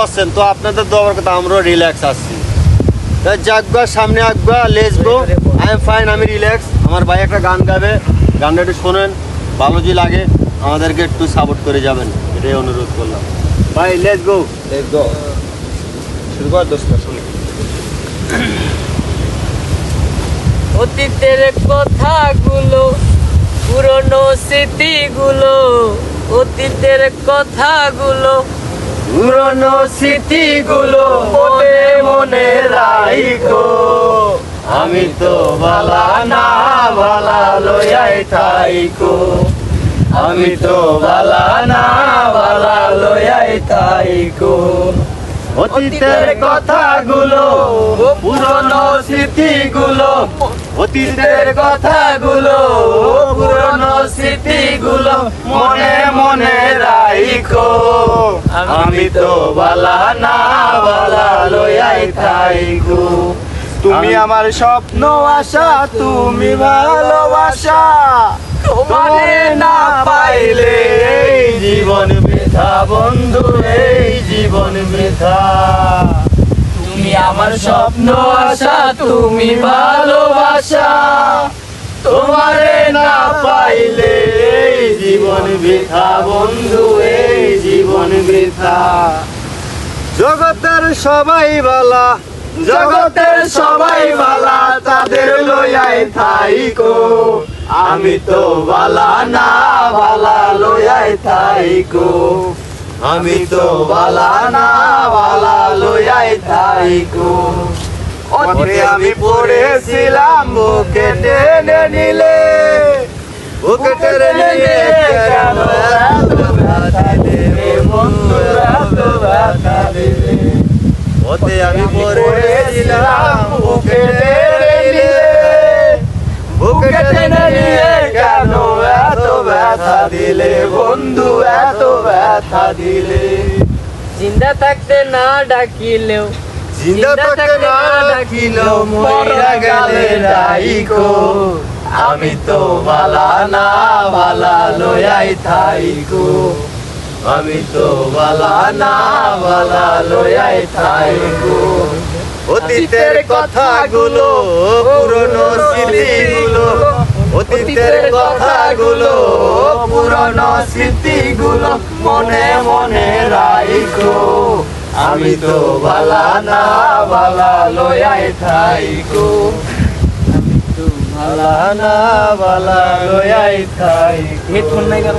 করছেন, তো আপনাদের দোয়ার কথা আমরাও রিল্যাক্স আছি। যাকবা সামনে আঁকবা, let's go. I am fine, আমি রিল্যাক্স। আমার ভাই একটা গান গাবে, গানটা একটু শোনেন, ভালো যদি লাগে আমাদেরকে একটু সাপোর্ট করে যাবেন, এটাই অনুরোধ করলাম। ভাই লেটস গো, লেটস গো। শুরু কর দোস্ত, শুনি। অতীতের কথাগুলো, পুরনো স্মৃতিগুলো, অতীতের কথাগুলো, পুরনো স্মৃতিগুলো মনে মনে রাইখো। আমি তো বালা না বালা লইয়াই থাইকো। আমি তো বালা না বালা লইয়াই থাইকো। অতীতের কথাগুলো, পুরনো স্মৃতিগুলো, অতীতের কথাগুলো, পুরনো স্মৃতিগুলো মনে মনে রাইখো। আমি তো বালা না বালা লইয়াই থাইকো। তুমি আমার স্বপ্ন আশা, তুমি ভালোবাসা, তোমারে না পাইলে এই জীবন বৃথা বন্ধু, এই জীবন বৃথা। তুমি আমার স্বপ্ন আশা, তুমি ভালোবাসা, তোমারে না পাইলে এই জীবন বৃথা বন্ধু, এই জীবন বৃথা। জগতের সবাই বালা, জগতের সবাই বালা, তাদের লইয়াই থাইকো। আমি তো বালা না বালা লইয়াই থাইকো। আমি তো বালা না বালা লইয়াই থাইকো। ওরে আমি পড়েছিলাম বুকে টেনে নিলে, বুকে টেনে নিলে কেন এত ব্যথা দিলে বন্ধু, এত ব্যথা দিলে। ওতে আমি পড়েছিলাম বুকে টেনে নিলে, বুকে টেনে নিলে কেন এত ব্যথা দিলে বন্ধু, এত ব্যথা দিলে। জিন্দা থাকতে না ডাকিলেও, জিন্দা থাকতে না ডাকিলেও মইরা গেলে রাইখো। আমি তো বালা না বালা লইয়াই থাইকো। আমি তো বালা না বালা লইয়াই থাইকো। অতীতের কথাগুলো, পুরনো স্মৃতিগুলো, অতীতের কথাগুলো, পুরনো স্মৃতিগুলো মনে মনে রাইখো। আমি তো বালা না বালা লইয়াই থাইকো। আমি তো বালা না বালা লইয়াই থাইকো। হেডফোন নাই কেন?